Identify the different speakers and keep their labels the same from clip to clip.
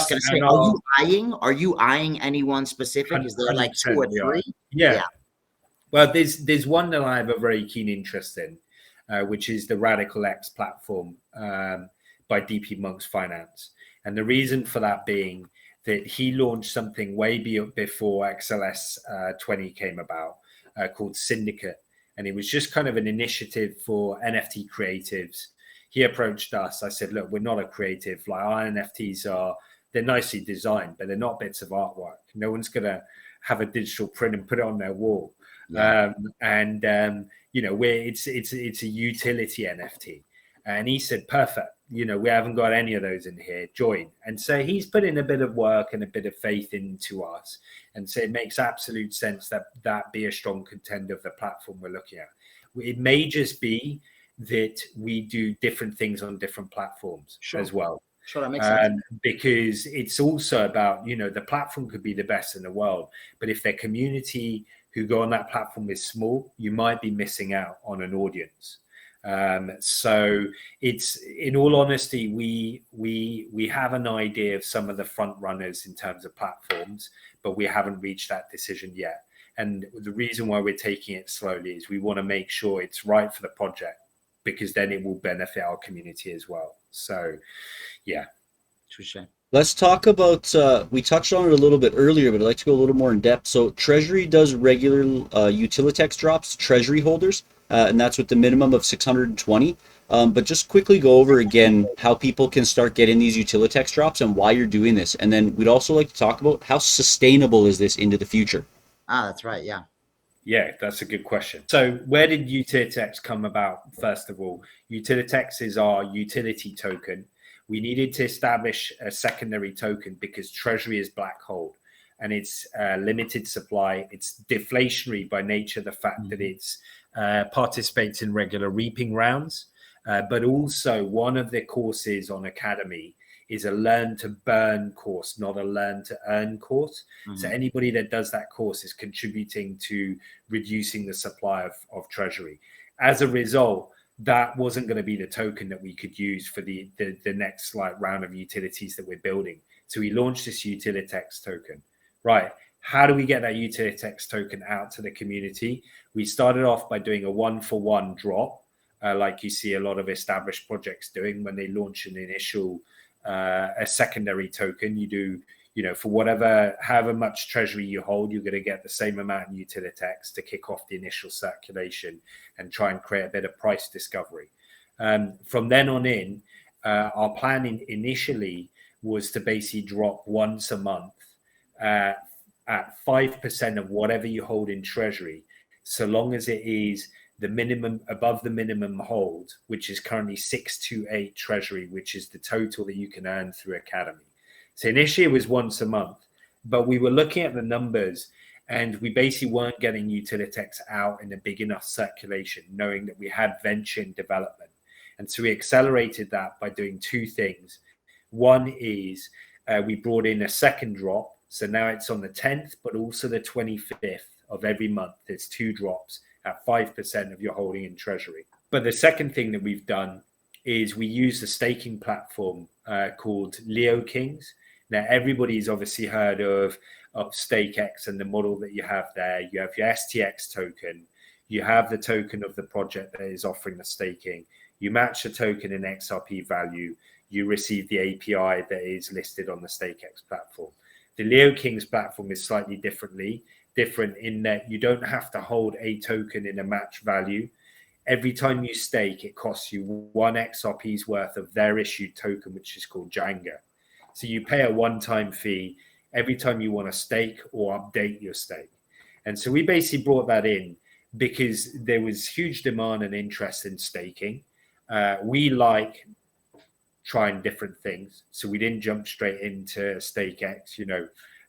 Speaker 1: just going to say, are you eyeing anyone specific? Is there like 2 or 3?
Speaker 2: Yeah. Well, there's one that I have a very keen interest in, which is the Radical X platform by DP Monk's Finance. And the reason for that being that he launched something way before XLS 20 came about called Syndicate. And it was just kind of an initiative for NFT creatives. He approached us. I said, look, we're not a creative. Like our NFTs they're nicely designed, but they're not bits of artwork. No one's going to have a digital print and put it on their wall. Yeah. It's a utility NFT. And he said, perfect. We haven't got any of those in here. Join. And so he's put in a bit of work and a bit of faith into us. And so it makes absolute sense that be a strong contender of the platform we're looking at. It may just be that we do different things on different platforms as well.
Speaker 1: Sure, that makes sense.
Speaker 2: Because it's also about, the platform could be the best in the world, but if their community who go on that platform is small, you might be missing out on an audience. So it's, in all honesty, we have an idea of some of the front runners in terms of platforms, but we haven't reached that decision yet. And the reason why we're taking it slowly is we want to make sure it's right for the project, because then it will benefit our community as well. So, yeah.
Speaker 3: Let's talk about, we touched on it a little bit earlier, but I'd like to go a little more in depth. So Treasury does regular Utilitex drops, Treasury holders, and that's with the minimum of 620. But just quickly go over again how people can start getting these Utilitex drops and why you're doing this. And then we'd also like to talk about how sustainable is this into the future?
Speaker 1: That's right, yeah.
Speaker 2: Yeah, that's a good question. So where did Utilitex come about? First of all, Utilitex is our utility token. We needed to establish a secondary token because Treasury is black hole and it's limited supply. It's deflationary by nature, the fact that it's participates in regular reaping rounds. But also one of the courses on Academy is a learn to burn course, not a learn to earn course. So anybody that does that course is contributing to reducing the supply of Treasury. As a result, that wasn't going to be the token that we could use for the next round of utilities that we're building. So we launched this Utilitex token. Right. How do we get that Utilitex token out to the community? We started off by doing a 1-for-1 drop, like you see a lot of established projects doing when they launch an initial, a secondary token. You do, for however much Treasury you hold, you're going to get the same amount in Utilitex to kick off the initial circulation and try and create a bit of price discovery. From then on in, our plan initially was to basically drop once a month at 5% of whatever you hold in Treasury, so long as it is the minimum, above the minimum hold, which is currently 628 Treasury, which is the total that you can earn through Academy. So initially it was once a month, but we were looking at the numbers and we basically weren't getting Utilitex out in a big enough circulation, knowing that we had venture in development. And so we accelerated that by doing 2 things. One is we brought in a second drop. So now it's on the 10th, but also the 25th of every month. There's 2 drops at 5% of your holding in Treasury. But the second thing that we've done is we use a staking platform called Leo Kings. Now, everybody's obviously heard of StakeX and the model that you have there. You have your STX token. You have the token of the project that is offering the staking. You match the token in XRP value. You receive the API that is listed on the StakeX platform. The Leo Kings platform is slightly different in that you don't have to hold a token in a match value. Every time you stake, it costs you 1 XRP's worth of their issued token, which is called Jenga. So you pay a one-time fee every time you want to stake or update your stake. And so we basically brought that in because there was huge demand and interest in staking. We like trying different things. So we didn't jump straight into StakeX.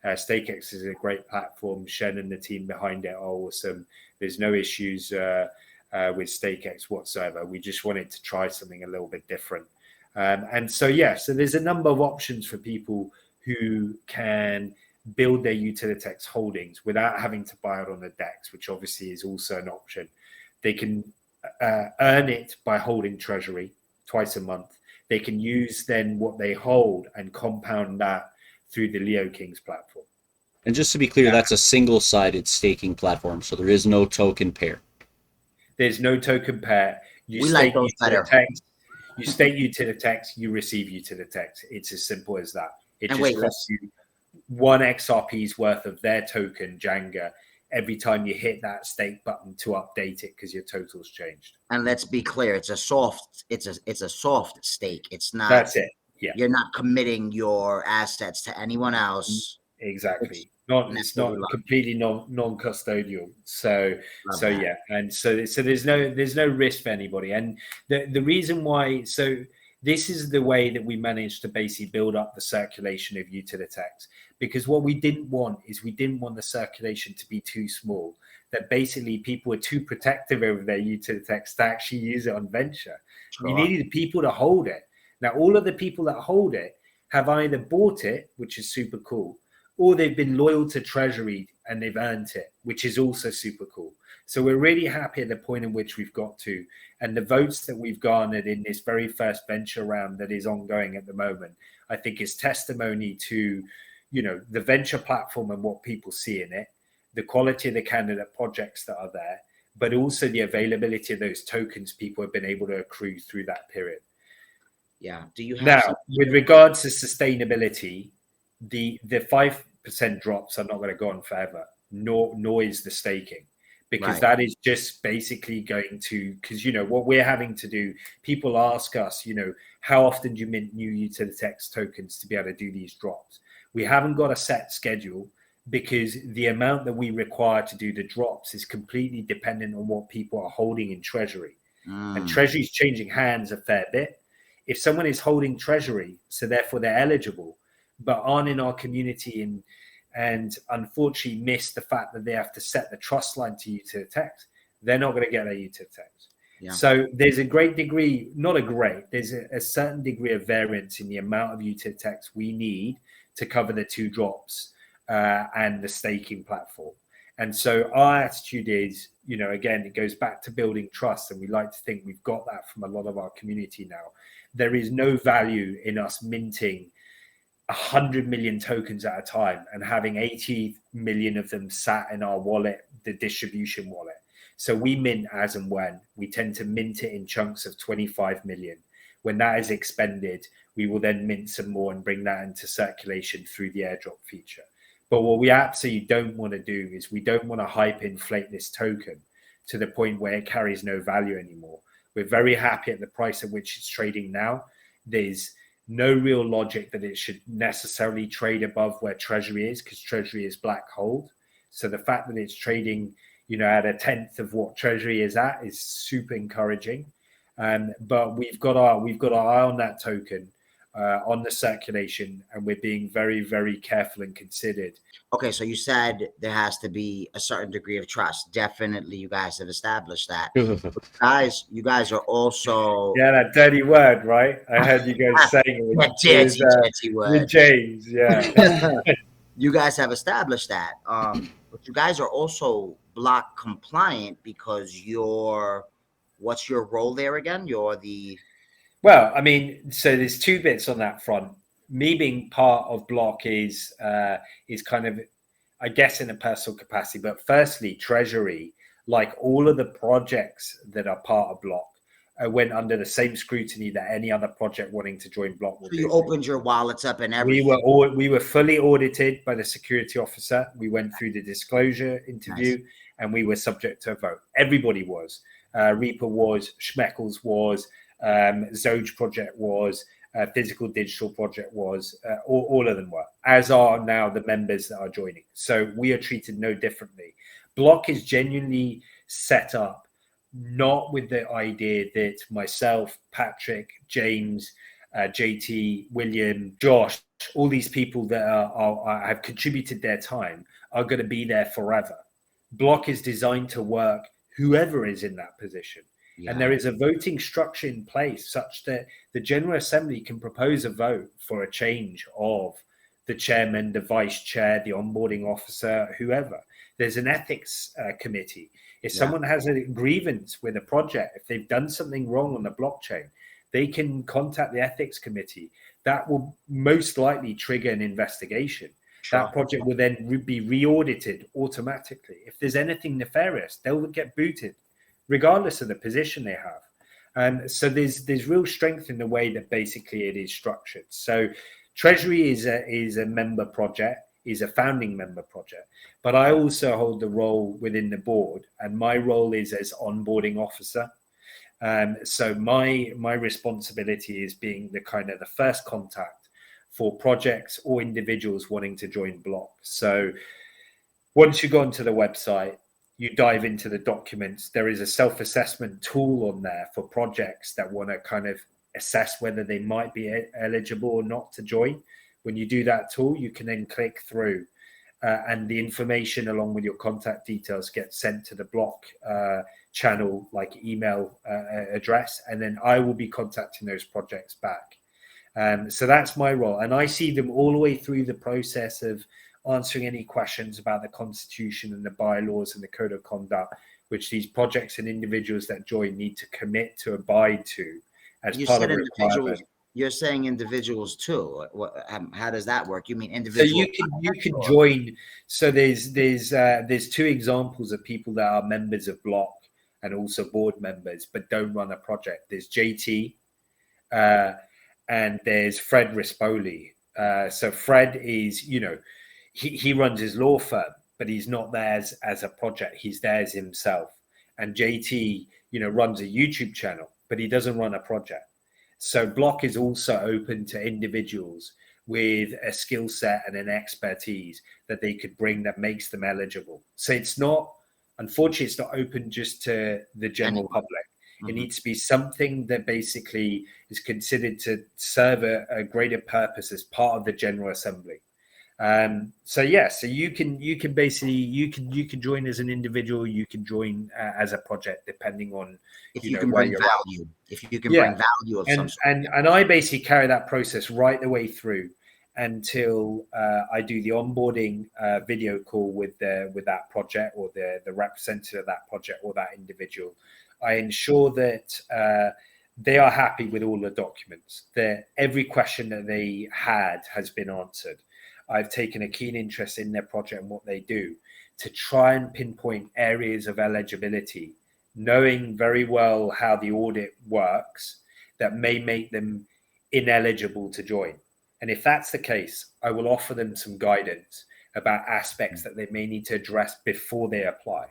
Speaker 2: StakeX is a great platform. Shen and the team behind it are awesome. There's no issues with StakeX whatsoever. We just wanted to try something a little bit different. So there's a number of options for people who can build their Utilitex holdings without having to buy it on the DEX, which obviously is also an option. They can earn it by holding Treasury twice a month. They can use then what they hold and compound that through the Leo Kings platform.
Speaker 3: And just to be clear, that's a single-sided staking platform, so there is no token pair.
Speaker 2: There's no token pair.
Speaker 1: We like those better.
Speaker 2: You stake Utilitex, you receive Utilitex. It's as simple as that. It just costs you 1 XRP's worth of their token, Jenga, every time you hit that stake button to update it because your total's changed.
Speaker 1: And let's be clear, it's a soft stake. It's not.
Speaker 2: That's it. Yeah.
Speaker 1: You're not committing your assets to anyone else.
Speaker 2: Exactly. It's not completely non-custodial. So yeah, and so there's no risk for anybody. And the reason why, so this is the way that we managed to basically build up the circulation of Utilitex, because what we didn't want is we didn't want the circulation to be too small, that basically people were too protective over their Utilitex to actually use it on venture. Sure. We needed people to hold it. Now, all of the people that hold it have either bought it, which is super cool, or they've been loyal to Treasury and they've earned it, which is also super cool. So we're really happy at the point in which we've got to, and the votes that we've garnered in this very first venture round that is ongoing at the moment, I think is testimony to, the venture platform and what people see in it, the quality of the candidate projects that are there, but also the availability of those tokens people have been able to accrue through that period.
Speaker 1: Yeah. Do you have
Speaker 2: now, with regards to sustainability, the 5% drops are not going to go on forever, nor is the staking, because that is just basically going to, because what we're having to do, people ask us, how often do you mint new Utilitex tokens to be able to do these drops? We haven't got a set schedule, because the amount that we require to do the drops is completely dependent on what people are holding in Treasury. And Treasury is changing hands a fair bit. If someone is holding Treasury, so therefore they're eligible, but aren't in our community and unfortunately miss the fact that they have to set the trust line to Utilitex, they're not going to get their Utilitex. Yeah. So there's a great degree, there's a certain degree of variance in the amount of Utilitex we need to cover the 2 drops and the staking platform. And so our attitude is, again, it goes back to building trust, and we like to think we've got that from a lot of our community now. There is no value in us minting 100 million tokens at a time and having 80 million of them sat in our wallet, the distribution wallet. So we mint as and when. We tend to mint it in chunks of 25 million. When that is expended, we will then mint some more and bring that into circulation through the airdrop feature. But what we absolutely don't want to do is we don't want to hype inflate this token to the point where it carries no value anymore. We're very happy at the price at which it's trading now. There's no real logic that it should necessarily trade above where Treasury is, because Treasury is black hold. So the fact that it's trading, at a 10th of what Treasury is at is super encouraging. But we've got our eye on that token, on the circulation, and we're being very, very careful and considered.
Speaker 1: Okay, so you said there has to be a certain degree of trust. Definitely, you guys have established that. You guys are also
Speaker 2: that dirty word, right? I heard you guys saying it.
Speaker 1: Dirty word.
Speaker 2: With James, yeah.
Speaker 1: You guys have established that, but you guys are also block compliant because what's your role there again? You're the
Speaker 2: Well, I mean, so there's 2 bits on that front. Me being part of Block is kind of, I guess, in a personal capacity. But firstly, Treasury, like all of the projects that are part of Block, went under the same scrutiny that any other project wanting to join Block would do.
Speaker 1: You opened your wallets up and everything.
Speaker 2: We were fully audited by the security officer. We went through the disclosure interview, and we were subject to a vote. Everybody was. Reaper was, Schmeckles was, Zoj project was, Physical Digital project was, all of them were, as are now the members that are joining. So we are treated no differently. Block is genuinely set up not with the idea that myself, Patrick, James, JT, William, Josh, all these people that have contributed their time are going to be there forever. Block is designed to work whoever is in that position. Yeah. And there is a voting structure in place such that the General Assembly can propose a vote for a change of the chairman, the vice chair, the onboarding officer, whoever. There's an ethics committee. If someone has a grievance with a project, if they've done something wrong on the blockchain, they can contact the ethics committee. that will most likely trigger an investigation.
Speaker 1: Sure.
Speaker 2: That project will then be re-audited automatically. If there's anything nefarious, they'll get booted, regardless of the position they have. And so there's real strength in the way that basically it is structured. So Treasury is a member project, is a founding member project, but I also hold the role within the board, and my role is as onboarding officer. So my responsibility is being the first contact for projects or individuals wanting to join Block. So once you go onto the website, you dive into the documents. There is a self-assessment tool on there for projects that want to kind of assess whether they might be eligible or not to join. When you do that tool, you can then click through and the information along with your contact details get sent to the Block channel, like email address, and then I will be contacting those projects back. So that's my role, and I see them all the way through the process of answering any questions about the constitution and the bylaws and the code of conduct, which these projects and individuals that join need to commit to abide to as part of the requirement.
Speaker 1: You're saying individuals too. How does that work? You mean
Speaker 2: So
Speaker 1: individuals?
Speaker 2: you can join. So there's two examples of people that are members of Block and also board members, but don't run a project. There's JT and there's Fred Rispoli. So Fred is, he runs his law firm, but he's not there as a project. He's there as himself. And JT, runs a YouTube channel, but he doesn't run a project. So Block is also open to individuals with a skill set and an expertise that they could bring that makes them eligible. So unfortunately, it's not open just to the general public. Mm-hmm. It needs to be something that basically is considered to serve a greater purpose as part of the General Assembly. So you can join as an individual, you can join as a project, depending on
Speaker 1: if you can bring value. If you can bring value of some sort.
Speaker 2: And I basically carry that process right the way through until I do the onboarding video call with that project or the representative of that project or that individual. I ensure that they are happy with all the documents, that every question that they had has been answered. I've taken a keen interest in their project and what they do to try and pinpoint areas of eligibility, knowing very well how the audit works that may make them ineligible to join. And if that's the case, I will offer them some guidance about aspects that they may need to address before they apply.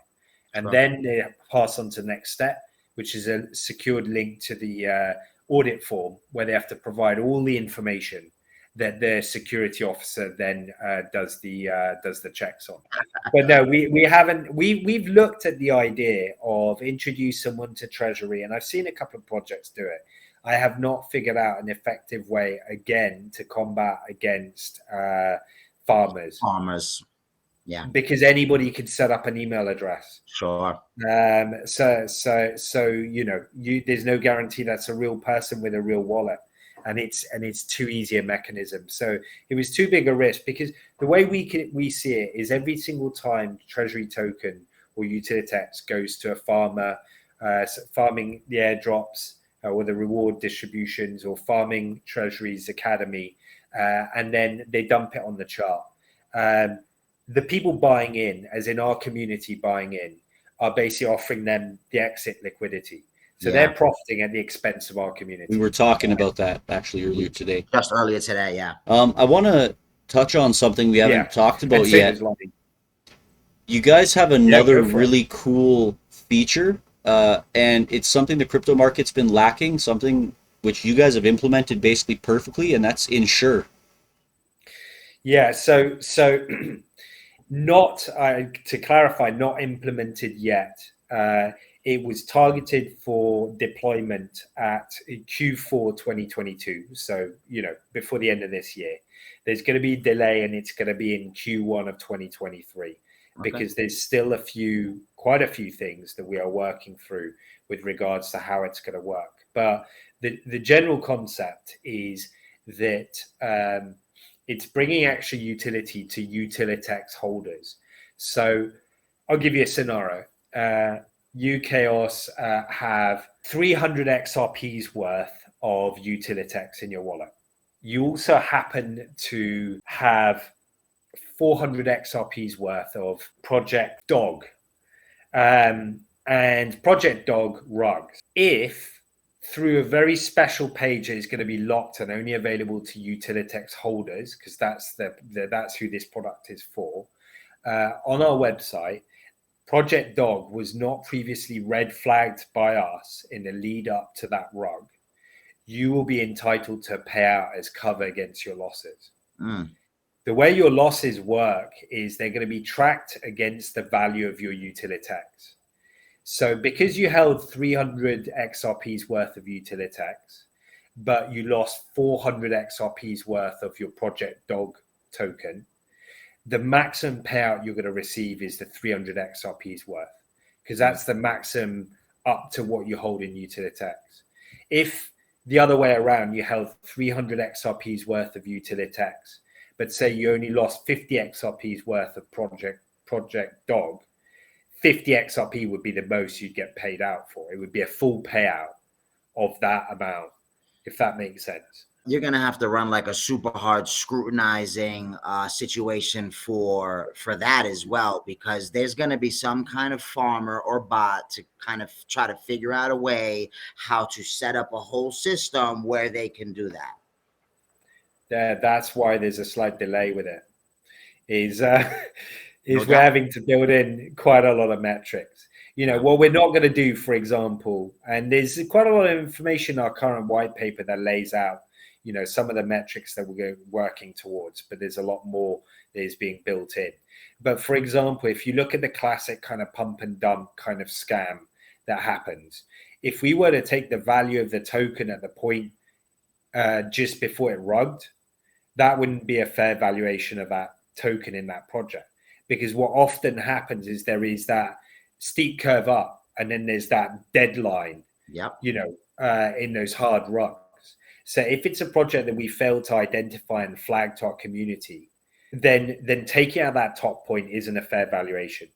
Speaker 2: And then they pass on to the next step, which is a secured link to the audit form where they have to provide all the information that the security officer then does the checks on. But no, we've looked at the idea of introduce someone to Treasury, and I've seen a couple of projects do it. I have not figured out an effective way again to combat against farmers. Yeah, because anybody can set up an email address.
Speaker 1: Sure.
Speaker 2: So there's no guarantee that's a real person with a real wallet. And it's too easy a mechanism. So it was too big a risk, because the way we see it is every single time Treasury token or Utilitex goes to a farmer, farming the airdrops or the reward distributions or farming Treasury's academy, and then they dump it on the chart. The people buying in, as in our community buying in, are basically offering them the exit liquidity. So they're profiting at the expense of our community.
Speaker 3: We were talking about that actually earlier today.
Speaker 1: Just earlier today, yeah.
Speaker 3: I want to touch on something we haven't talked about yet. You guys have another really cool feature, and it's something the crypto market's been lacking, something which you guys have implemented basically perfectly, and that's insure.
Speaker 2: Yeah, so not, to clarify, not implemented yet. It was targeted for deployment at Q4 2022. So, before the end of this year. There's going to be a delay, and it's going to be in Q1 of 2023 because there's still quite a few things that we are working through with regards to how it's going to work. But the general concept is that it's bringing extra utility to Utilitex holders. So I'll give you a scenario. You, Khaos, have 300 XRPs worth of Utilitex in your wallet. you also happen to have 400 XRPs worth of Project Dog and Project Dog rugs. If through a very special page that is going to be locked and only available to Utilitex holders, because that's who this product is for, on our website, Project Dog was not previously red flagged by us in the lead up to that rug, you will be entitled to a payout as cover against your losses. The way your losses work is they're going to be tracked against the value of your Utilitex. So because you held 300 XRPs worth of Utilitex, but you lost 400 XRPs worth of your Project Dog token, the maximum payout you're going to receive is the 300 XRPs worth, because that's the maximum up to what you hold in Utilitex. If the other way around, you held 300 XRPs worth of Utilitex, but say you only lost 50 XRPs worth of Project Dog, 50 XRP would be the most you'd get paid out for. It would be a full payout of that amount, if that makes sense.
Speaker 1: You're going to have to run like a super hard scrutinizing situation for that as well, because there's going to be some kind of farmer or bot to kind of try to figure out a way how to set up a whole system where they can do that.
Speaker 2: That's why there's a slight delay with it. We're having to build in quite a lot of metrics. You know, what we're not going to do, for example, and there's quite a lot of information in our current white paper that lays out, you know, some of the metrics that we're working towards, but there's a lot more that is being built in. But for example, if you look at the classic kind of pump and dump kind of scam that happens, if we were to take the value of the token at the point just before it rugged, that wouldn't be a fair valuation of that token in that project. Because what often happens is there is that steep curve up, and then there's that deadline, you know, in those hard rugs. So if it's a project that we fail to identify and flag to our community, then taking out that top point isn't a fair valuation.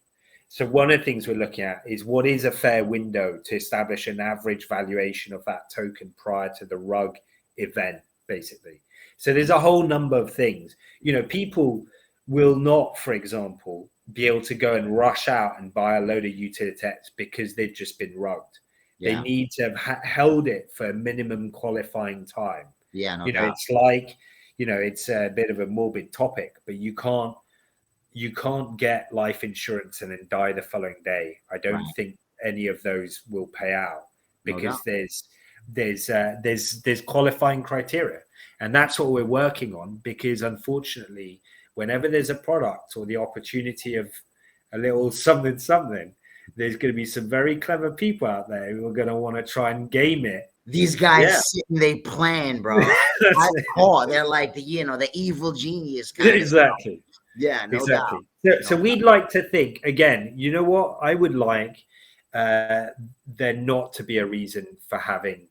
Speaker 2: So one of the things we're looking at is what is a fair window to establish an average valuation of that token prior to the rug event, basically. So there's a whole number of things. You know, people will not, for example, be able to go and rush out and buy a load of Utilitex because they've just been rugged. They need to have held it for a minimum qualifying time. You know, it's like, you know, it's a bit of a morbid topic, but you can't get life insurance and then die the following day. I don't think any of those will pay out because there's qualifying criteria, and that's what we're working on. Because unfortunately, whenever there's a product or the opportunity of a little something, there's going to be some very clever people out there who are going to want to try and game it.
Speaker 1: These guys sit and they plan, bro. They're like the evil genius kind
Speaker 2: exactly.
Speaker 1: No doubt.
Speaker 2: So we'd like to think, again, you know what? I would like there not to be a reason for having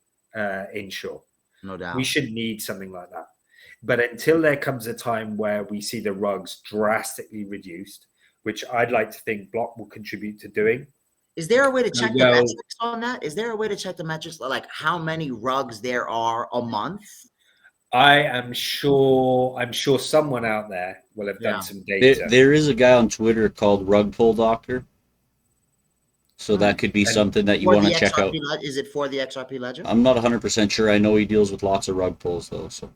Speaker 2: insure.
Speaker 1: No doubt.
Speaker 2: We should need something like that. But until there comes a time where we see the rugs drastically reduced, which I'd like to think Block will contribute to doing.
Speaker 1: Is there a way to check the metrics on that? Is there a way to check the metrics, like how many rugs there are a month?
Speaker 2: I am sure someone out there will have done some data.
Speaker 3: There is a guy on Twitter called Rug Pull Doctor. So that could be something that you want to check out.
Speaker 1: Is it for the XRP Ledger?
Speaker 3: I'm not 100% sure. I know he deals with lots of rug pulls though. So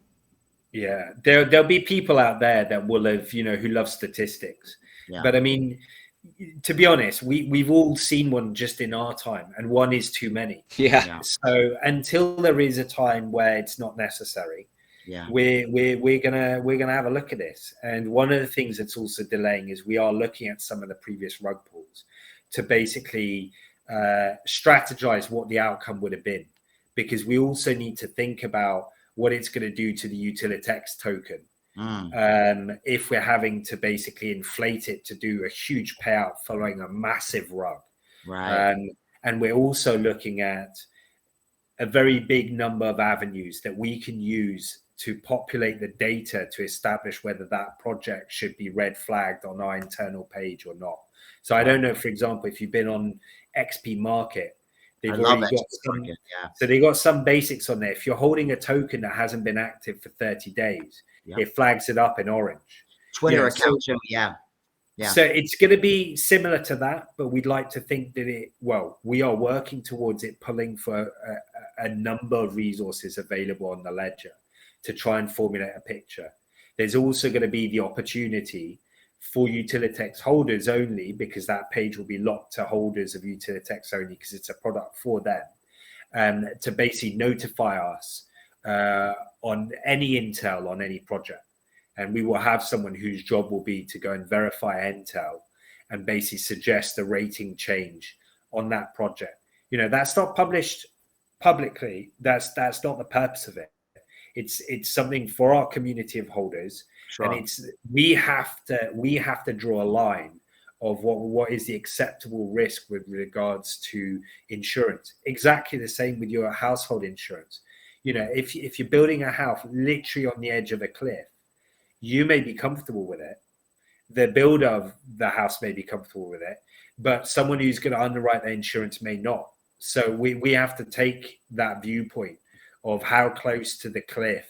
Speaker 2: yeah, there'll be people out there that will have, you know, who love statistics. Yeah. But I mean, to be honest, we've all seen one just in our time, and one is too many.
Speaker 3: Yeah.
Speaker 2: So until there is a time where it's not necessary, we're gonna have a look at this. And one of the things that's also delaying is we are looking at some of the previous rug pulls to basically strategize what the outcome would have been, because we also need to think about what it's going to do to the Utilitex token. If we're having to basically inflate it to do a huge payout following a massive rug. And we're also looking at a very big number of avenues that we can use to populate the data to establish whether that project should be red flagged on our internal page or not. So I don't know, for example, if you've been on XP Market,
Speaker 1: I
Speaker 2: They've
Speaker 1: love
Speaker 2: already got
Speaker 1: HODL
Speaker 2: some,
Speaker 1: market. Yeah.
Speaker 2: so they got some basics on there. If you're holding a token that hasn't been active for 30 days,
Speaker 1: Yep.
Speaker 2: it flags it up in orange.
Speaker 1: Twitter account too. Yeah. Yeah.
Speaker 2: So it's going to be similar to that, but we'd like to think that we are working towards it, pulling for a number of resources available on the ledger to try and formulate a picture. There's also going to be the opportunity for Utilitex holders only, because that page will be locked to holders of Utilitex only because it's a product for them, to basically notify us on any intel on any project. And we will have someone whose job will be to go and verify intel and basically suggest a rating change on that project. That's not published publicly. That's not the purpose of it. It's something for our community of holders.
Speaker 1: Sure.
Speaker 2: And we have to draw a line of what is the acceptable risk with regards to insurance. Exactly the same with your household insurance. If you're building a house literally on the edge of a cliff, you may be comfortable with it. The builder of the house may be comfortable with it, but someone who's going to underwrite the insurance may not. So we have to take that viewpoint of how close to the cliff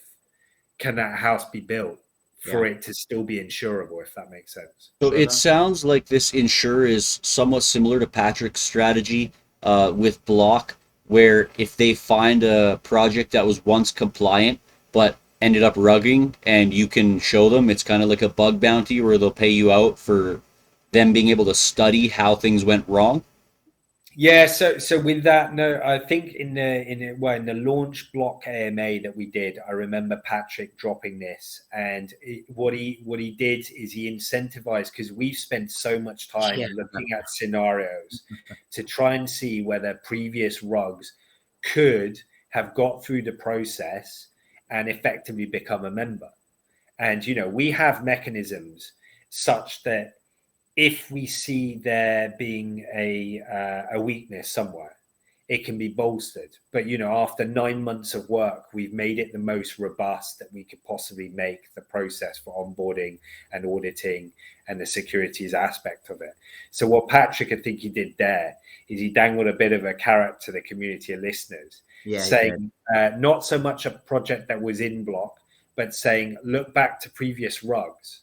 Speaker 2: can that house be built for it to still be insurable, if that makes sense.
Speaker 3: So it sounds like this insurer is somewhat similar to Patrick's strategy with Block, where if they find a project that was once compliant but ended up rugging and you can show them, it's kind of like a bug bounty where they'll pay you out for them being able to study how things went wrong.
Speaker 2: Yeah, so with that, no, I think in the launch Block AMA that we did, I remember Patrick dropping this, and what he did is he incentivized, because we've spent so much time looking at scenarios to try and see whether previous rugs could have got through the process and effectively become a member. And we have mechanisms such that if we see there being a weakness somewhere, it can be bolstered. But after 9 months of work, we've made it the most robust that we could possibly make the process for onboarding and auditing and the securities aspect of it. So what Patrick, I think he did there, is he dangled a bit of a carrot to the community of listeners, saying not so much a project that was in Block, but saying, look back to previous rugs.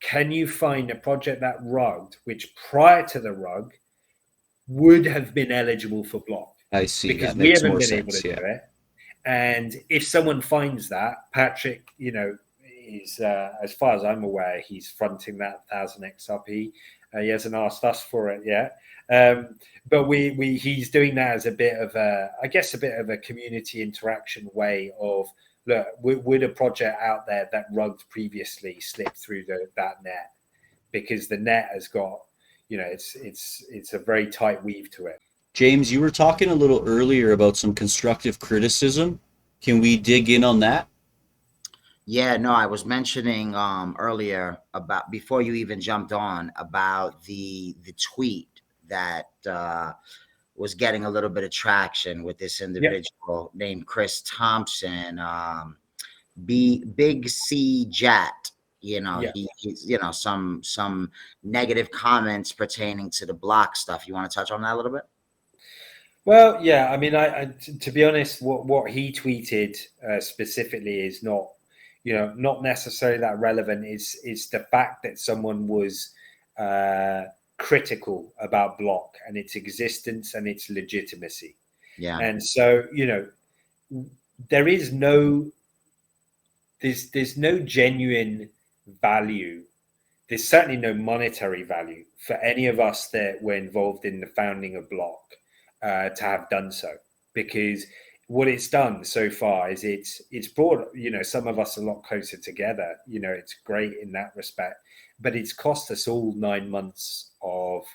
Speaker 2: Can you find a project that rugged, which prior to the rug would have been eligible for Block?
Speaker 3: I see.
Speaker 2: Because
Speaker 3: that
Speaker 2: we
Speaker 3: makes
Speaker 2: haven't
Speaker 3: more
Speaker 2: been
Speaker 3: sense,
Speaker 2: able to do it. And if someone finds that, Patrick, is as far as I'm aware, he's fronting that 1000 XRP. He hasn't asked us for it yet. But he's doing that as a bit of a community interaction way of, look, would a project out there that rugged previously slip through that net? Because the net has got, it's a very tight weave to it.
Speaker 3: James, you were talking a little earlier about some constructive criticism. Can we dig in on that?
Speaker 1: Yeah, no, I was mentioning earlier, about before you even jumped on, about the tweet that was getting a little bit of traction with this individual named Chris Thompson, Big C Jat. He's some negative comments pertaining to the Block stuff. You want to touch on that a little bit?
Speaker 2: Well, yeah, I mean, to be honest, what he tweeted specifically is not necessarily that relevant. Is the fact that someone was critical about Block and its existence and its legitimacy.
Speaker 1: Yeah.
Speaker 2: And so, there's no genuine value. There's certainly no monetary value for any of us that were involved in the founding of Block to have done so, because what it's done so far is it's brought some of us a lot closer together. It's great in that respect, but it's cost us all 9 months of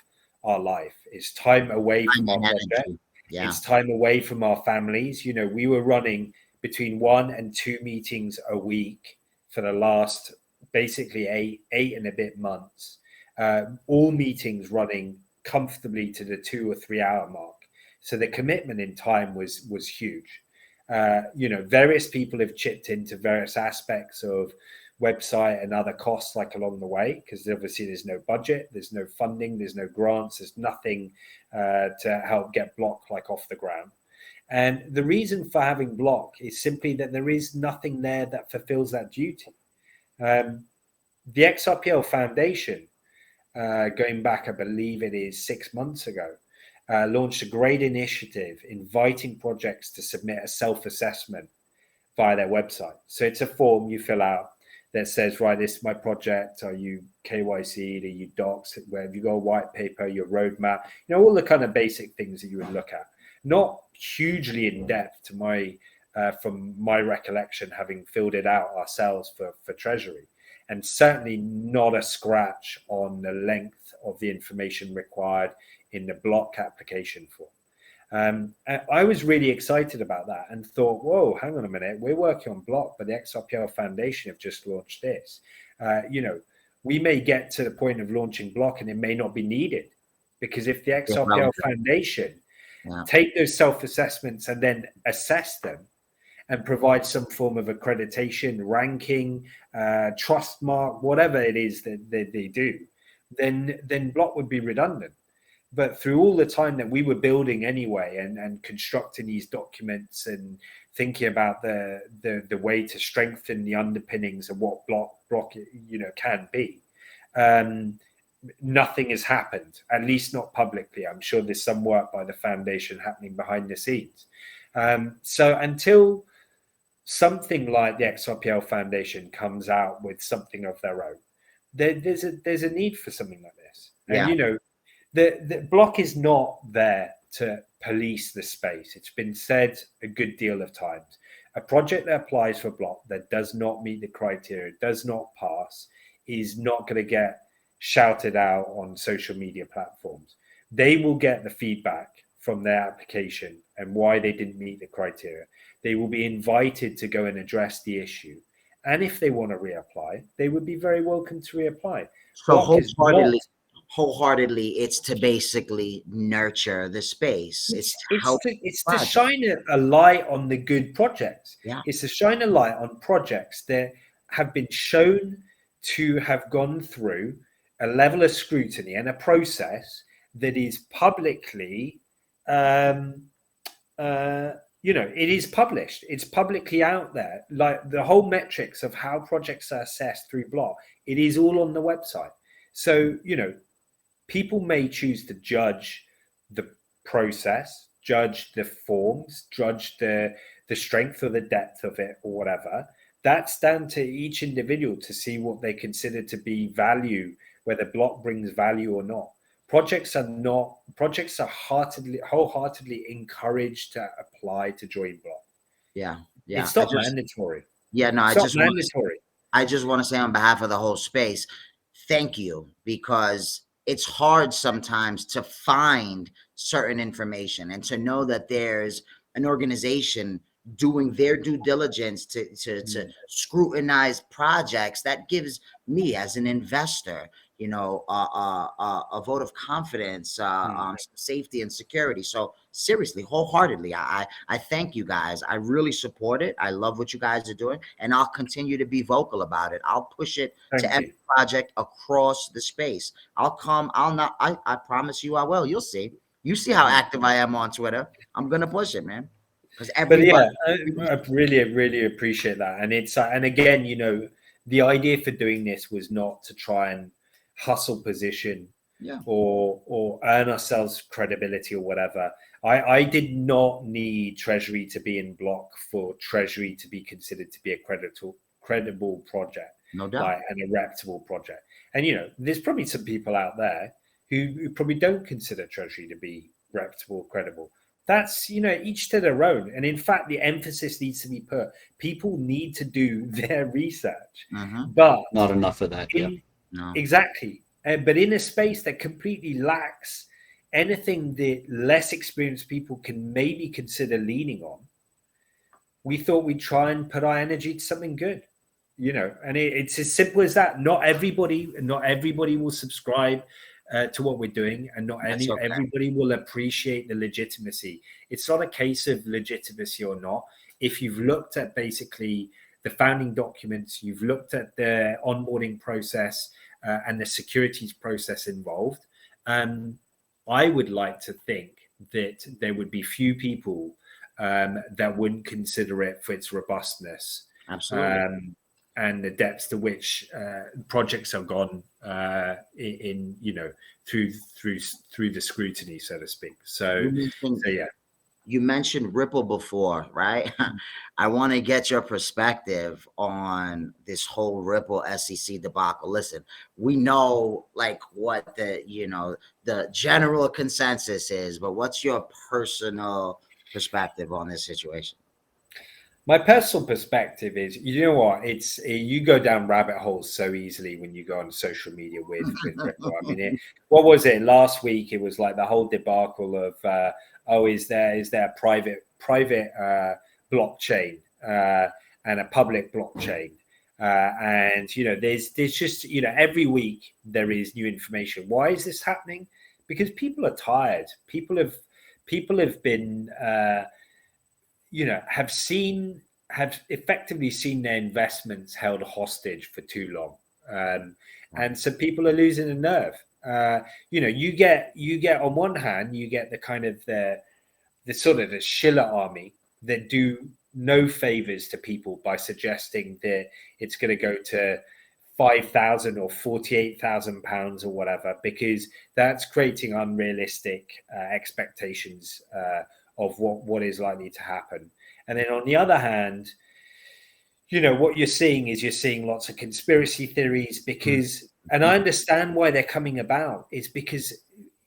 Speaker 2: our life. It's time away from our project. Yeah. It's time away from our families. We were running between 1 and 2 meetings a week for the last basically eight and a bit months. All meetings running comfortably to the 2 or 3 hour mark. So the commitment in time was huge. Various people have chipped into various aspects of website and other costs like along the way, because obviously there's no budget, there's no funding, there's no grants, there's nothing to help get Block like off the ground. And the reason for having Block is simply that there is nothing there that fulfills that duty. The XRPL Foundation, going back, I believe it is 6 months ago, launched a great initiative inviting projects to submit a self-assessment via their website. So it's a form you fill out that says, right, this is my project. Are you KYC'd? Are you docs? Where have you got a white paper, your roadmap? You know, all the kind of basic things that you would look at. Not hugely in depth to my, from my recollection, having filled it out ourselves for Treasury, and certainly not a scratch on the length of the information required in the Block application form. I was really excited about that and thought, whoa, hang on a minute, we're working on Block, but the XRPL Foundation have just launched this. You know, we may get to the point of launching Block and it may not be needed, because if the XRPL Foundation take those self-assessments and then assess them and provide some form of accreditation, ranking, trust mark, whatever it is that they do, then Block would be redundant. But through all the time that we were building anyway and constructing these documents and thinking about the way to strengthen the underpinnings of what Block you know can be, nothing has happened, at least not publicly. I'm sure there's some work by the foundation happening behind the scenes. So until something like the XRPL Foundation comes out with something of their own, there's a need for something like this. And you know, the Block is not there to police the space. It's been said a good deal of times. A project that applies for Block that does not meet the criteria, does not pass, is not going to get shouted out on social media platforms. They will get the feedback from their application and why they didn't meet the criteria. They will be invited to go and address the issue. And if they want to reapply, they would be very welcome to reapply.
Speaker 1: So wholeheartedly, it's to basically nurture the space. It's to
Speaker 2: shine a light on the good projects.
Speaker 1: Yeah.
Speaker 2: It's to shine a light on projects that have been shown to have gone through a level of scrutiny and a process that is publicly, you know, it is published. It's publicly out there. Like the whole metrics of how projects are assessed through Block, it is all on the website. So, you know, people may choose to judge the process, judge the forms, judge the strength or the depth of it or whatever. That's down to each individual to see what they consider to be value, whether Block brings value or not. Projects are wholeheartedly encouraged to apply to join Block.
Speaker 1: Yeah.
Speaker 2: It's not mandatory.
Speaker 1: Yeah, no,
Speaker 2: I just
Speaker 1: want to say on behalf of the whole space, thank you, because it's hard sometimes to find certain information and to know that there's an organization doing their due diligence to scrutinize projects. That gives me as an investor, you know, a vote of confidence, safety and security. So seriously, wholeheartedly, I thank you guys. I really support it. I love what you guys are doing, and I'll continue to be vocal about it. I'll push it to every project across the space. I promise you I will. You'll see. You see how active I am on Twitter. I'm going to push it, man.
Speaker 2: But yeah, I really appreciate that. And it's, and again, you know, the idea for doing this was not to try and hustle position or earn ourselves credibility or whatever. I did not need Treasury to be in Block for Treasury to be considered to be a credible project,
Speaker 1: no doubt,
Speaker 2: like, and a reputable project. And, you know, there's probably some people out there who probably don't consider Treasury to be reputable, credible. That's, you know, each to their own. And in fact, the emphasis needs to be put. People need to do their research, but
Speaker 3: not enough of that.
Speaker 1: No.
Speaker 2: Exactly. But in a space that completely lacks anything that less experienced people can maybe consider leaning on, we thought we'd try and put our energy to something good, you know, and it's as simple as that. Not everybody will subscribe to what we're doing, and not everybody will appreciate the legitimacy. It's not a case of legitimacy or not. If you've looked at basically the founding documents, you've looked at the onboarding process and the securities process involved. I would like to think that there would be few people that wouldn't consider it for its robustness.
Speaker 1: Absolutely.
Speaker 2: And the depths to which projects have gone in through the scrutiny, so to speak. So yeah.
Speaker 1: You mentioned Ripple before, right? I want to get your perspective on this whole Ripple SEC debacle. Listen, we know like what the general consensus is, but what's your personal perspective on this situation?
Speaker 2: My personal perspective is, you know what, you go down rabbit holes so easily when you go on social media with Ripple. I mean, what was it last week? It was like the whole debacle of is there a private blockchain and a public blockchain, and there's just every week there is new information. Why is this happening? Because people are tired. People have been have effectively seen their investments held hostage for too long, and so people are losing a nerve. You get on one hand, you get the kind of the sort of the Schiller army that do no favors to people by suggesting that it's going to go to 5,000 or 48,000 pounds or whatever, because that's creating unrealistic expectations of what is likely to happen. And then on the other hand, what you're seeing lots of conspiracy theories, because, and I understand why they're coming about, is because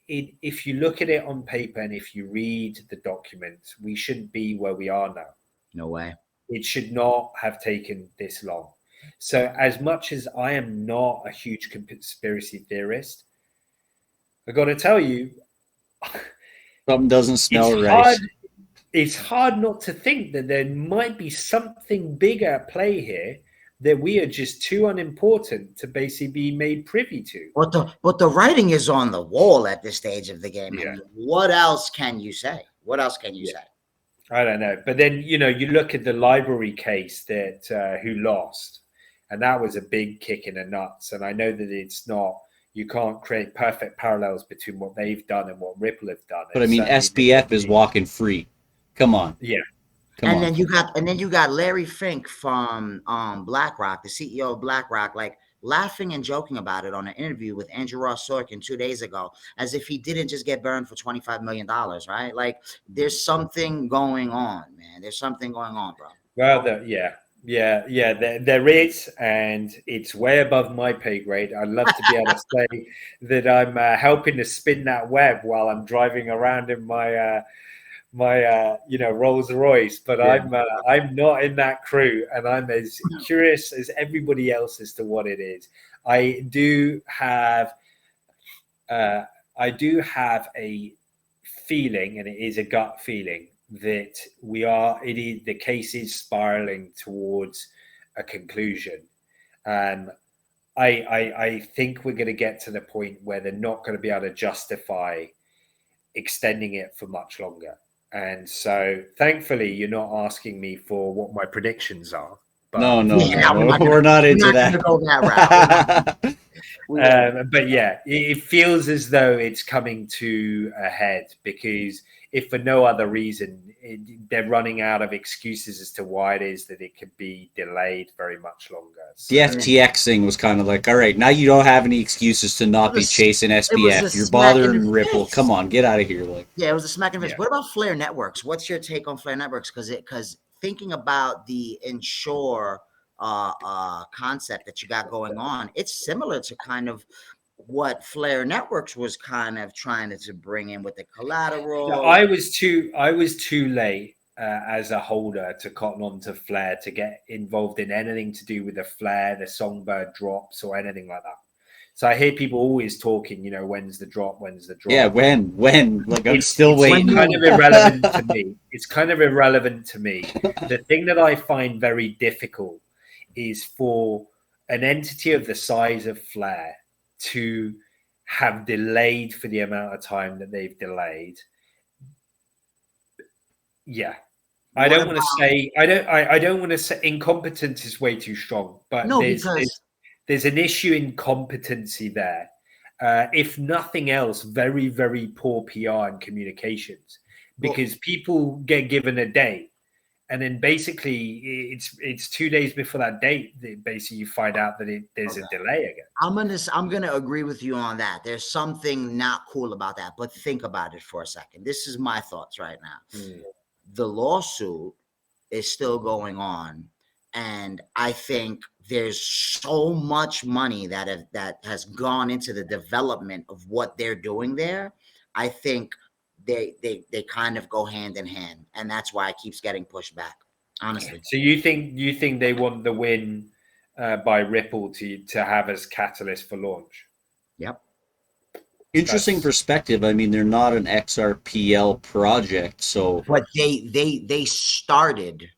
Speaker 2: if you look at it on paper and if you read the documents, we shouldn't be where we are now.
Speaker 1: No way.
Speaker 2: It should not have taken this long. So as much as I am not a huge conspiracy theorist, I got to tell you,
Speaker 3: something doesn't smell right.
Speaker 2: It's hard not to think that there might be something bigger at play here that we are just too unimportant to basically be made privy to.
Speaker 1: But the writing is on the wall at this stage of the game.
Speaker 2: Yeah.
Speaker 1: And what else can you say? What else can you say?
Speaker 2: I don't know. But then, you look at the library case that who lost, and that was a big kick in the nuts. And I know that you can't create perfect parallels between what they've done and what Ripple have done.
Speaker 3: But I mean, SBF is walking free. Come on.
Speaker 2: Yeah.
Speaker 1: And then you got Larry Fink from BlackRock, the CEO of BlackRock, like laughing and joking about it on an interview with Andrew Ross Sorkin 2 days ago, as if he didn't just get burned for $25 million, right? Like there's something going on, man. There's something going on, bro.
Speaker 2: Well, there is, and it's way above my pay grade. I'd love to be able to say that I'm helping to spin that web while I'm driving around in my Rolls Royce, but yeah. I'm not in that crew, and I'm as curious as everybody else as to what it is. I do have a feeling, and it is a gut feeling, that the case is spiraling towards a conclusion. I think we're going to get to the point where they're not going to be able to justify extending it for much longer. And so, thankfully, you're not asking me for what my predictions are. But
Speaker 3: no, we're not into that.
Speaker 1: Go that
Speaker 2: route. But yeah, it feels as though it's coming to a head, because if for no other reason, they're running out of excuses as to why it is that it could be delayed very much longer. So,
Speaker 3: the FTX thing was kind of like, all right, now you don't have any excuses to not be chasing SBF. You're bothering Ripple. Come on, get out of here.
Speaker 1: Yeah, it was a smack in the face. What about Flare Networks? What's your take on Flare Networks? Because thinking about the Ensure concept that you got going on, it's similar to kind of what Flare Networks was kind of trying to bring in with the collateral.
Speaker 2: So I was too late as a holder to cotton on to Flare to get involved in anything to do with the Flare, the Songbird drops, or anything like that. So I hear people always talking, when's the drop?
Speaker 3: Yeah, when? Like, I'm still waiting.
Speaker 2: It's kind of irrelevant to me. It's kind of irrelevant to me. The thing that I find very difficult is for an entity of the size of Flare to have delayed for the amount of time that they've delayed. Yeah. I don't want to say I don't want to say incompetence is way too strong, but
Speaker 1: no, because
Speaker 2: there's an issue in competency there. If nothing else, very, very poor PR and communications, because people get given a date, and then basically it's 2 days before that date that basically you find out that there's a delay again.
Speaker 1: I'm gonna agree with you on that. There's something not cool about that, but think about it for a second. This is my thoughts right now. The lawsuit is still going on, and I think there's so much money that has gone into the development of what they're doing there. I think they kind of go hand in hand, and that's why it keeps getting pushed back, honestly.
Speaker 2: So you think they want the win by Ripple to have as catalyst for launch?
Speaker 1: Yep.
Speaker 3: Interesting perspective. I mean, they're not an XRPL project, so
Speaker 1: but they started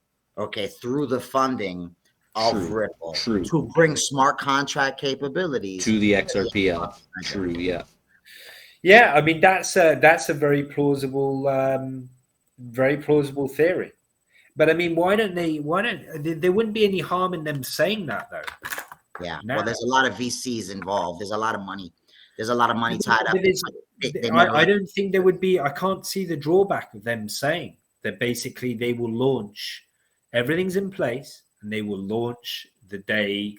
Speaker 1: through the funding of Ripple to bring smart contract capabilities
Speaker 3: to the XRPL. True, yeah.
Speaker 2: Yeah, I mean that's a very plausible theory. But I mean, why don't there wouldn't be any harm in them saying that though?
Speaker 1: Yeah. Now. Well, there's a lot of VCs involved. There's a lot of money. There's a lot of money tied up.
Speaker 2: I don't think there would be. I can't see the drawback of them saying that basically they will launch. Everything's in place, and they will launch the day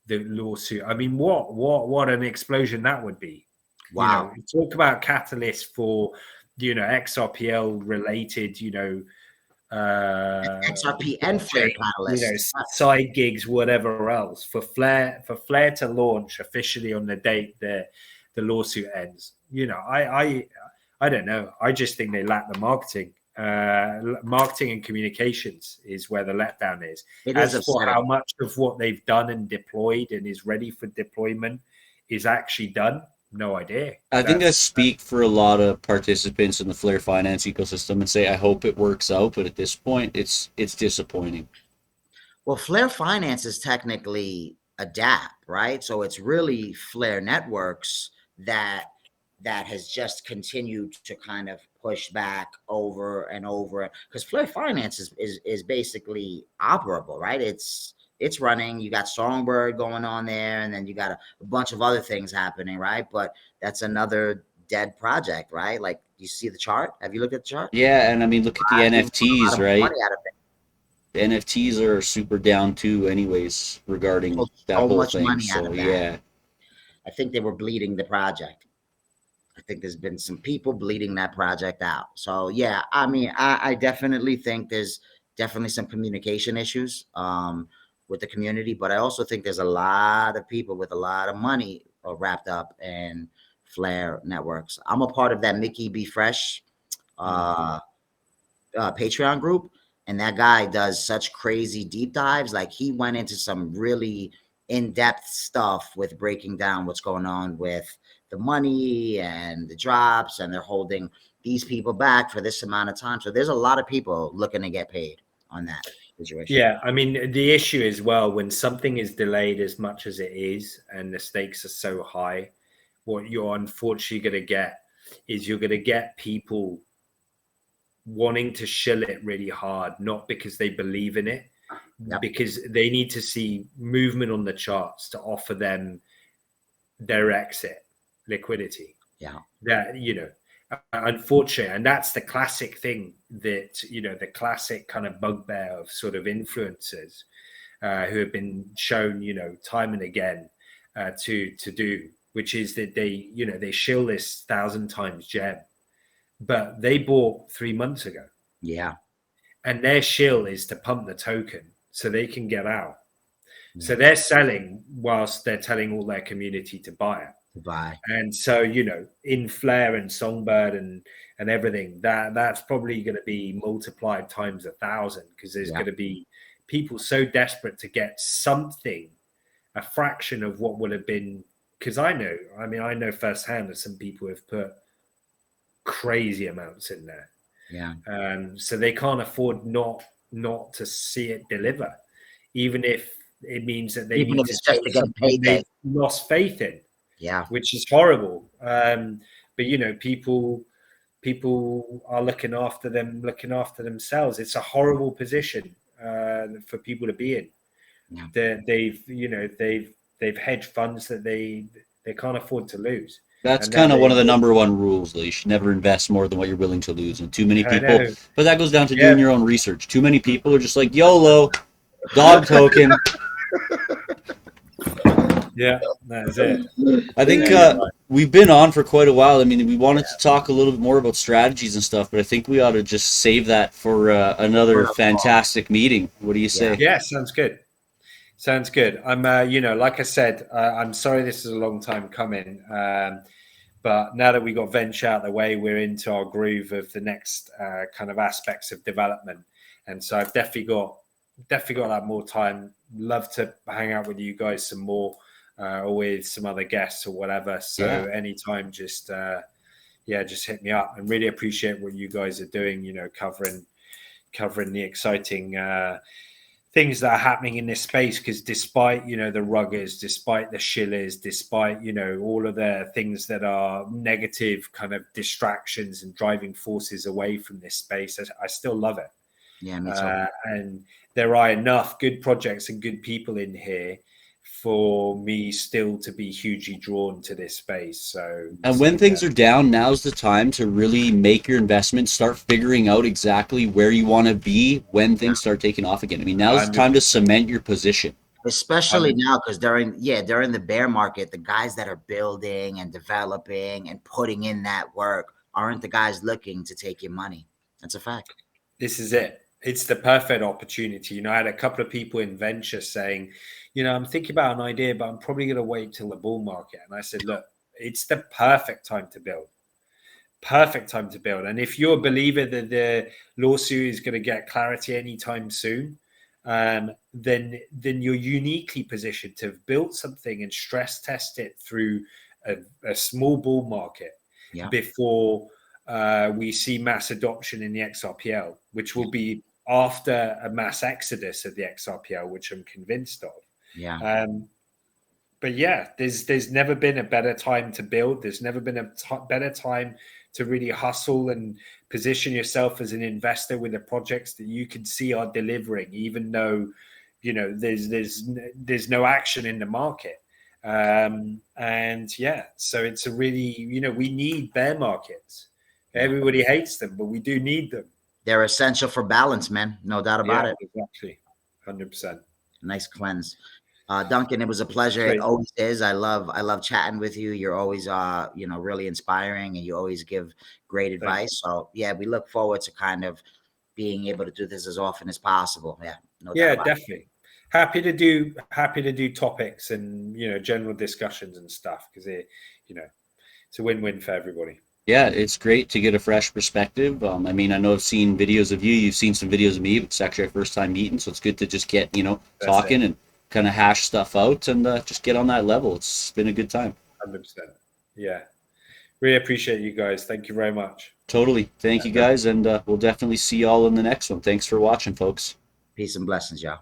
Speaker 2: the lawsuit. I mean, what an explosion that would be!
Speaker 1: Wow.
Speaker 2: Talk about catalyst for XRPL related.
Speaker 1: XRP and Flare catalyst,
Speaker 2: side gigs, whatever else for Flare to launch officially on the date the lawsuit ends. I don't know. I just think they lack the marketing. Marketing and communications is where the letdown is. As for how much of what they've done and deployed and is ready for deployment is actually done, no idea.
Speaker 3: I think I speak for a lot of participants in the Flare Finance ecosystem and say I hope it works out, but at this point, it's disappointing.
Speaker 1: Well, Flare Finance is technically a DApp, right? So it's really Flare Networks that has just continued to kind of push back over and over, because Flare Finance is basically operable, right? It's running. You got Songbird going on there, and then you got a bunch of other things happening, right? But that's another dead project, right? Like, you see the chart? Have you looked at the chart?
Speaker 3: Yeah, and I mean, look at the NFTs, right? The NFTs are super down too, anyways, regarding that whole thing. So yeah,
Speaker 1: I think they were bleeding the project. I think there's been some people bleeding that project out. So yeah, I mean, I definitely think there's definitely some communication issues with the community, but I also think there's a lot of people with a lot of money wrapped up in Flare Networks. I'm a part of that Mickey B. Fresh Patreon group, and that guy does such crazy deep dives. Like, he went into some really in-depth stuff with breaking down what's going on with the money and the drops, and they're holding these people back for this amount of time. So there's a lot of people looking to get paid on that situation.
Speaker 2: Yeah, I mean, the issue is, well, when something is delayed as much as it is and the stakes are so high, what you're unfortunately going to get is you're going to get people wanting to shill it really hard, not because they believe in it, because they need to see movement on the charts to offer them their exit liquidity.
Speaker 1: Yeah.
Speaker 2: That, unfortunately, and that's the classic thing that, the classic kind of bugbear of sort of influencers who have been shown, time and again to do, which is that they shill this 1,000 times gem, but they bought 3 months ago.
Speaker 1: Yeah.
Speaker 2: And their shill is to pump the token so they can get out. Yeah. So they're selling whilst they're telling all their community to buy it. And so, in Flare and Songbird and everything, that's probably going to be multiplied times 1,000, because there's going to be people so desperate to get something, a fraction of what would have been. Because I know firsthand that some people have put crazy amounts in there.
Speaker 1: Yeah.
Speaker 2: So they can't afford not to see it deliver, even if it means that they need to get paid. They lost faith in.
Speaker 1: Yeah,
Speaker 2: which is horrible. But people people are looking after themselves. It's a horrible position for people to be in.
Speaker 1: Yeah.
Speaker 2: They've hedged funds that they can't afford to lose.
Speaker 3: That's
Speaker 2: And now
Speaker 3: kind of one of the number one rules, though. You should never invest more than what you're willing to lose. And too many
Speaker 2: I
Speaker 3: people,
Speaker 2: know.
Speaker 3: but that goes down to
Speaker 2: Yeah.
Speaker 3: doing your own research. Too many people are just like, YOLO, dog token.
Speaker 2: Yeah, that's it.
Speaker 3: I think
Speaker 2: Yeah, right.
Speaker 3: we've been on for quite a while. I mean, we wanted to talk a little bit more about strategies and stuff, but I think we ought to just save that for another fantastic meeting. What do you say?
Speaker 2: Yeah, sounds good. Sounds good. I'm, like I said, I'm sorry this is a long time coming, but now that we got Venture out of the way, we're into our groove of the next kind of aspects of development, and so I've definitely got that more time. Love to hang out with you guys some more, or with some other guests or whatever. So anytime, just hit me up, and really appreciate what you guys are doing. Covering the exciting things that are happening in this space, because despite the ruggers, despite the shillers, despite all of the things that are negative kind of distractions and driving forces away from this space, I still love it.
Speaker 1: Yeah, me too.
Speaker 2: And there are enough good projects and good people in here for me still to be hugely drawn to this space.
Speaker 3: And when things are down, now's the time to really make your investment, start figuring out exactly where you want to be when things start taking off again. I mean, now's the time to cement your position.
Speaker 1: Especially now, because during the bear market, the guys that are building and developing and putting in that work aren't the guys looking to take your money. That's a fact.
Speaker 2: This is it. It's the perfect opportunity. I had a couple of people in venture saying, I'm thinking about an idea, but I'm probably going to wait till the bull market. And I said, look, it's the perfect time to build. Perfect time to build. And if you're a believer that the lawsuit is going to get clarity anytime soon, then you're uniquely positioned to have built something and stress test it through a small bull market before we see mass adoption in the XRPL, which will be after a mass exodus of the XRPL, which I'm convinced of.
Speaker 1: Yeah.
Speaker 2: But yeah, there's never been a better time to build. There's never been a better time to really hustle and position yourself as an investor with the projects that you can see are delivering, even though there's no action in the market. So it's a really we need bear markets. Everybody hates them, but we do need them.
Speaker 1: They're essential for balance, man. No doubt about it.
Speaker 2: Exactly. 100%.
Speaker 1: Nice cleanse. Duncan, it was a pleasure.
Speaker 2: Great.
Speaker 1: It always is. I love chatting with you. You're always really inspiring, and you always give great advice. So yeah, we look forward to kind of being able to do this as often as possible. Yeah. No doubt about
Speaker 2: definitely. Happy to do topics and general discussions and stuff, because it's a win-win for everybody.
Speaker 3: Yeah, it's great to get a fresh perspective. I mean, I know I've seen videos of you. You've seen some videos of me. It's actually our first time meeting, so it's good to just get talking and kind of hash stuff out and just get on that level. It's been a good time.
Speaker 2: 100%. Yeah, really appreciate you guys. Thank you very much.
Speaker 3: Totally. Thank you guys, and we'll definitely see you all in the next one. Thanks for watching, folks.
Speaker 1: Peace and blessings, y'all.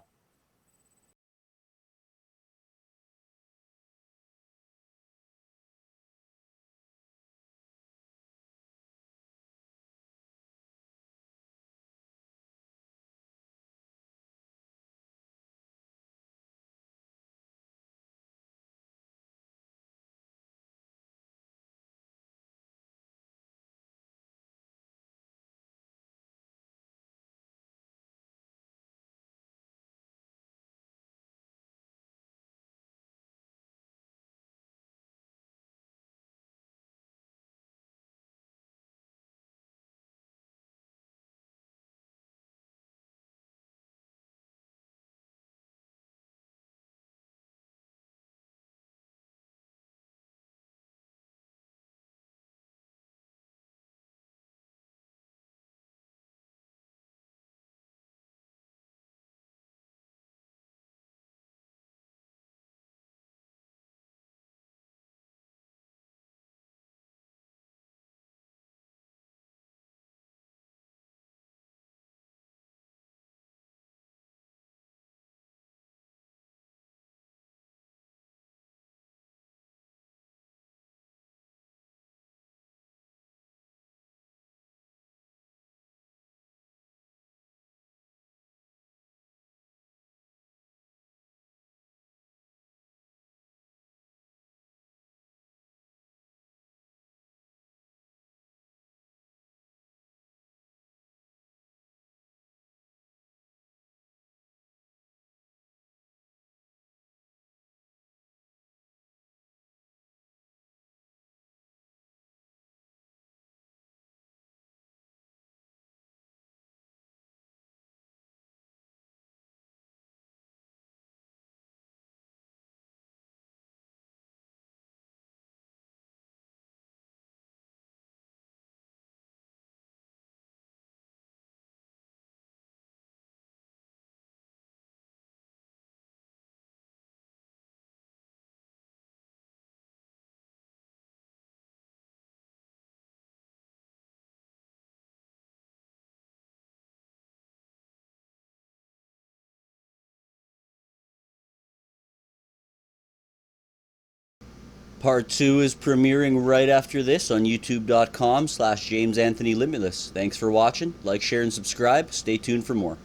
Speaker 3: Part 2 is premiering right after this on youtube.com/JamesAnthonyLimitless. Thanks for watching. Like, share, and subscribe. Stay tuned for more.